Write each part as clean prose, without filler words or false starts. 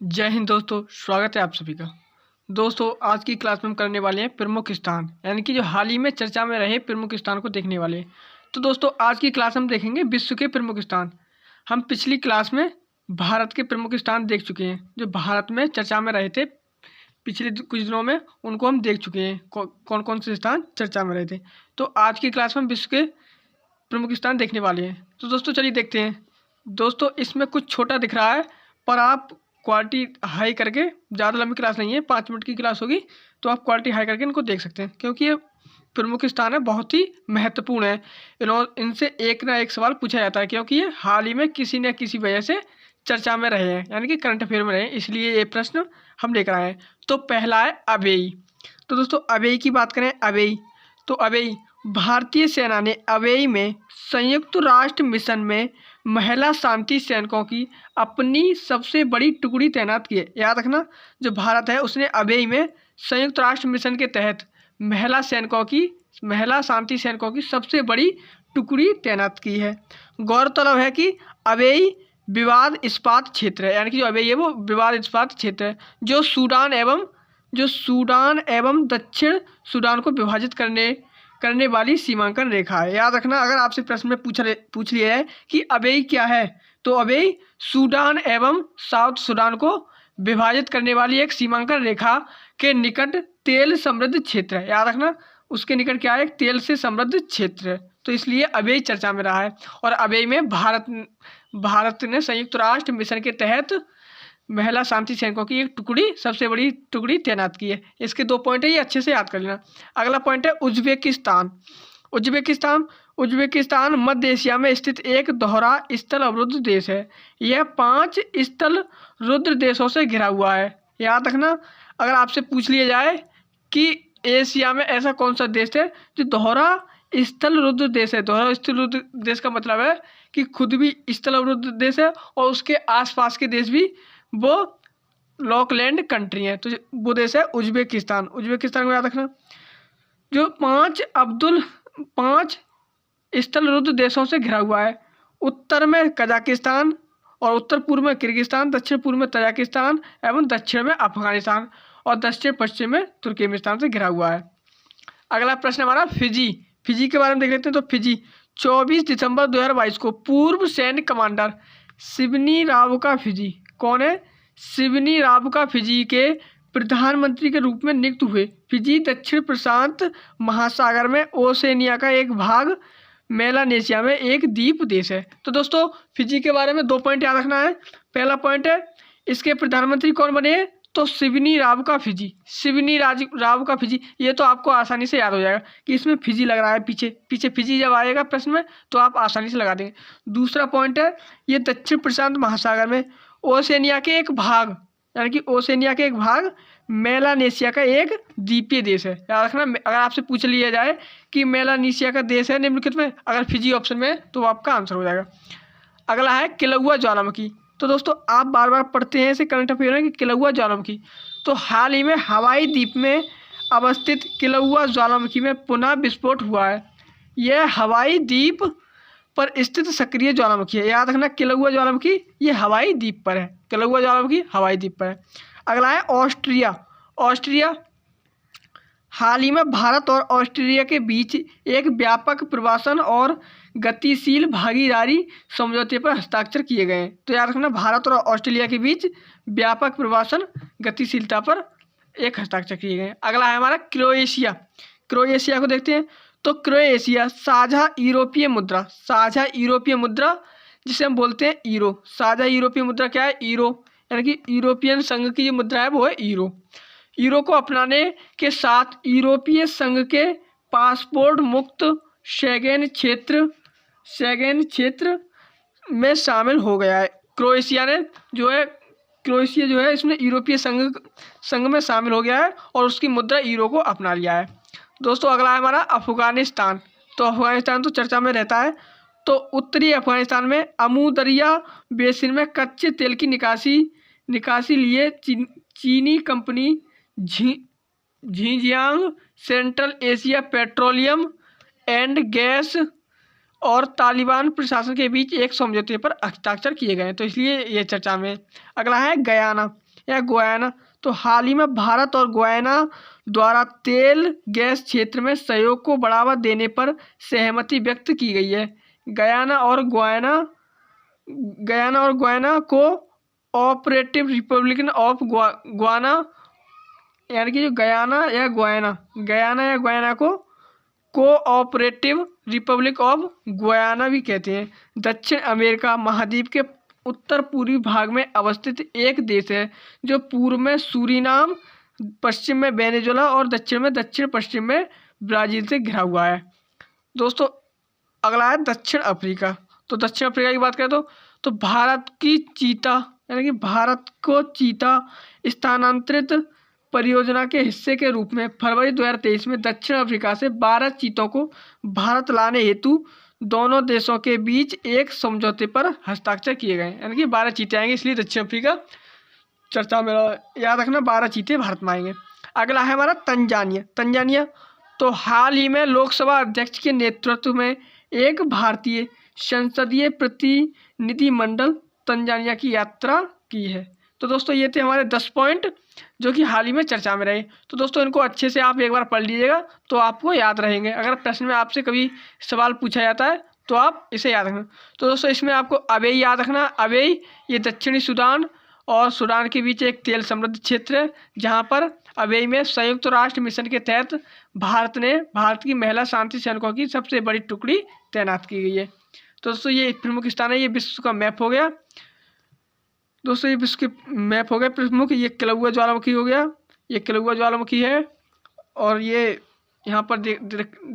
जय हिंद दोस्तों, स्वागत है आप सभी का। दोस्तों, आज की क्लास में हम करने वाले हैं प्रमुख स्थान, यानी कि जो हाल ही में चर्चा में रहे प्रमुख स्थान को देखने वाले हैं। तो दोस्तों, आज की क्लास हम देखेंगे विश्व के प्रमुख स्थान। हम पिछली क्लास में भारत के प्रमुख स्थान देख चुके हैं, जो भारत में चर्चा में रहे थे पिछले कुछ दिनों में, उनको हम देख चुके हैं कौन कौन से स्थान चर्चा में रहे थे। तो आज की क्लास में विश्व के प्रमुख स्थान देखने वाले हैं। तो दोस्तों चलिए देखते हैं। दोस्तों, इसमें कुछ छोटा दिख रहा है, पर आप क्वालिटी हाई करके, ज़्यादा लंबी क्लास नहीं है, 5 मिनट की क्लास होगी, तो आप क्वालिटी हाई करके इनको देख सकते हैं, क्योंकि ये प्रमुख स्थान है, बहुत ही महत्वपूर्ण है। इनसे एक ना एक सवाल पूछा जाता है, क्योंकि ये हाल ही में किसी न किसी वजह से चर्चा में रहे हैं, यानी कि करंट अफेयर में रहे हैं, इसलिए ये प्रश्न हम लेकर आए हैं। तो पहला है अवेई। तो दोस्तों, अवेई की बात करें, अवेई तो अवेई भारतीय सेना ने अवेई में संयुक्त राष्ट्र मिशन में महिला शांति सैनिकों की अपनी सबसे बड़ी टुकड़ी तैनात की है। याद रखना, जो भारत है उसने अवेई में संयुक्त राष्ट्र मिशन के तहत महिला शांति सैनिकों की सबसे बड़ी टुकड़ी तैनात की है। गौरतलब है कि अवेई विवाद इस्पात क्षेत्र है, यानी कि जो अवेई है वो विवाद इस्पात क्षेत्र है, जो सूडान एवं दक्षिण सूडान को विभाजित करने वाली सीमांकन रेखा है। याद रखना, अगर आपसे प्रश्न में पूछ लिया है कि अवेई क्या है, तो अवेई सूडान एवं साउथ सूडान को विभाजित करने वाली एक सीमांकन रेखा के निकट तेल समृद्ध क्षेत्र है। याद रखना, उसके निकट क्या है, तेल से समृद्ध क्षेत्र है, तो इसलिए अवेई चर्चा में रहा है। और अवेई में भारत ने संयुक्त राष्ट्र मिशन के तहत महिला शांति सैनिकों की एक सबसे बड़ी टुकड़ी तैनात की है। इसके 2 पॉइंट है, ये अच्छे से याद कर लेना। अगला पॉइंट है उज्बेकिस्तान। उज्बेकिस्तान मध्य एशिया में स्थित एक दोहरा स्थल अवरुद्ध देश है। यह 5 स्थल रुद्र देशों से घिरा हुआ है। याद रखना, अगर आपसे पूछ लिया जाए कि एशिया में ऐसा कौन सा देश है जो दोहरा स्थल रुद्र देश है। दोहरा स्थल रुद्र देश का मतलब है कि खुद भी स्थल अवरुद्ध देश है और उसके आसपास के देश भी वो लॉकलैंड कंट्री है, तो वो देश है उज्बेकिस्तान। उज्बेकिस्तान को याद रखना, जो 5 स्थल रुद्र देशों से घिरा हुआ है। उत्तर में कजाकिस्तान और उत्तर पूर्व में किर्गिस्तान, दक्षिण पूर्व में तजाकिस्तान एवं दक्षिण में अफगानिस्तान और दक्षिण पश्चिम में तुर्कमेनिस्तान से घिरा हुआ है। अगला प्रश्न हमारा फिजी के बारे में देख लेते हैं। तो फिजी 24 दिसंबर 2022 को पूर्व सैन्य कमांडर सिवनी राबुका फिजी, कौन है, सिवनी राबुका फिजी के प्रधानमंत्री के रूप में नियुक्त हुए। फिजी दक्षिण प्रशांत महासागर में ओसेनिया का एक भाग, मेलानेशिया में एक द्वीप देश है। तो दोस्तों, फिजी के बारे में 2 पॉइंट याद रखना है। पहला पॉइंट है, इसके प्रधानमंत्री कौन बने, तो सिवनी राबुका फिजी। ये तो आपको आसानी से याद हो जाएगा कि इसमें फिजी लग रहा है, पीछे फिजी जब आएगा प्रश्न में तो आप आसानी से लगा देंगे। दूसरा पॉइंट है, ये दक्षिण प्रशांत महासागर में ओसेनिया के एक भाग, यानी कि ओसेनिया के एक भाग मेलानेशिया का एक द्वीपीय देश है। याद रखना, अगर आपसे पूछ लिया जाए कि मेलानेशिया का देश है निम्नलिखित में, अगर फिजी ऑप्शन में, तो आपका आंसर हो जाएगा। अगला है किलौआ ज्वालामुखी। तो दोस्तों, आप बार बार पढ़ते हैं ऐसे करंट अफेयर में कि किलौआ ज्वालामुखी, तो हाल ही में हवाई द्वीप में अवस्थित किलौआ ज्वालामुखी में पुनः विस्फोट हुआ है। यह हवाई द्वीप पर स्थित सक्रिय ज्वालामुखी है। याद रखना, किलौआ ज्वालामुखी ये हवाई द्वीप पर है, किलौआ ज्वालामुखी हवाई द्वीप पर है। अगला है ऑस्ट्रिया हाल ही में भारत और ऑस्ट्रेलिया के बीच एक व्यापक प्रवासन और गतिशील भागीदारी समझौते पर हस्ताक्षर किए गए हैं। तो याद रखना, भारत और ऑस्ट्रेलिया के बीच व्यापक प्रवासन गतिशीलता पर एक हस्ताक्षर किए गए हैं। अगला है हमारा क्रोएशिया को देखते हैं। तो क्रोएशिया साझा यूरोपीय मुद्रा जिसे हम बोलते हैं यूरो, साझा यूरोपीय मुद्रा क्या है, यूरो, यानी कि यूरोपियन संघ की जो मुद्रा है वो है यूरो को अपनाने के साथ यूरोपीय संघ के पासपोर्ट मुक्त शेंगेन क्षेत्र में शामिल हो गया है। क्रोएशिया जो है इसमें यूरोपीय संघ में शामिल हो गया है और उसकी मुद्रा यूरो को अपना लिया है। दोस्तों, अगला है हमारा अफगानिस्तान। तो अफगानिस्तान तो चर्चा में रहता है। तो उत्तरी अफगानिस्तान में अमू दरिया बेसिन में कच्चे तेल की निकासी लिए चीनी company Xinjiang central Asia petroleum and gas और तालिबान प्रशासन के बीच एक समझौते पर हस्ताक्षर किए गए हैं, तो इसलिए ये चर्चा में। अगला है गयाना। या गुयाना। तो हाल ही में भारत और गुयाना द्वारा तेल गैस क्षेत्र में सहयोग को बढ़ावा देने पर सहमति व्यक्त की गई है। गयाना और Guyana co operative Republic of Guyana, यानी कि जो गयाना या गुयाना को कोऑपरेटिव रिपब्लिक ऑफ गुयाना भी कहते हैं। दक्षिण अमेरिका महाद्वीप के उत्तर पूर्वी भाग में अवस्थित एक देश है जो पूर्व में सूरीनाम, पश्चिम में वेनेजुएला और दक्षिण पश्चिम में ब्राज़ील से घिरा हुआ है। दोस्तों अगला है दक्षिण अफ्रीका। तो दक्षिण अफ्रीका की बात करें तो भारत की चीता, यानी कि भारत को चीता स्थानांतरित परियोजना के हिस्से के रूप में फरवरी 2023 में दक्षिण अफ्रीका से 12 चीतों को भारत लाने हेतु दोनों देशों के बीच एक समझौते पर हस्ताक्षर किए गए। यानी कि 12 चीते आएंगे, इसलिए दक्षिण अफ्रीका चर्चा में, याद रखना 12 चीते भारत में आएंगे। अगला है हमारा तंजानिया। तो हाल ही में लोकसभा अध्यक्ष के नेतृत्व में एक भारतीय संसदीय प्रतिनिधिमंडल तंजानिया की यात्रा की है। तो दोस्तों ये थे हमारे 10 पॉइंट जो कि हाल ही में चर्चा में रहे। तो दोस्तों इनको अच्छे से आप एक बार पढ़ लीजिएगा तो आपको याद रहेंगे। अगर प्रश्न में आपसे कभी सवाल पूछा जाता है तो आप इसे याद रखना। तो दोस्तों इसमें आपको अबेई याद रखना। अबेई ये दक्षिणी सूडान और सूडान के बीच एक तेल समृद्ध क्षेत्र है, जहाँ पर अबेई में संयुक्त राष्ट्र मिशन के तहत भारत की महिला शांति सैनिकों की सबसे बड़ी टुकड़ी तैनात की गई है। तो दोस्तों ये प्रमुख स्थान है, ये विश्व का मैप हो गया। दोस्तों ये विश्व के मैप हो गए प्रमुख। ये किलौआ ज्वालामुखी हो गया, ये किलौआ ज्वालामुखी है। और ये यहाँ पर दे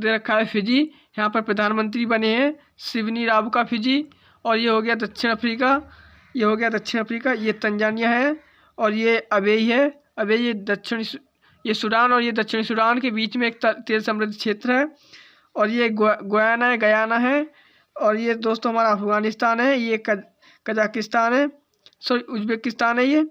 रखा है फिजी, यहाँ पर प्रधानमंत्री बने हैं सिवनी राबुका फिजी। और ये हो गया दक्षिण अफ्रीका, ये तंजानिया है। और ये अबेई है, ये सूडान और ये दक्षिणी सूडान के बीच में एक तेल समृद्ध क्षेत्र है। और ये गयाना है। और ये दोस्तों हमारा अफगानिस्तान है, ये कजाकिस्तान है, सॉरी उज्बेकिस्तान है, ये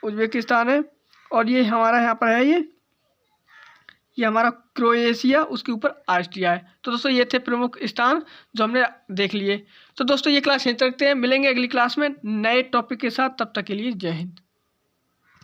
उज्बेकिस्तान है। और ये हमारा यहाँ पर है, ये हमारा क्रोएशिया, उसके ऊपर ऑस्ट्रिया है। तो दोस्तों ये थे प्रमुख स्थान जो हमने देख लिए। तो दोस्तों ये क्लास यहीं तक रखते हैं, मिलेंगे अगली क्लास में नए टॉपिक के साथ। तब तक के लिए जय हिंद।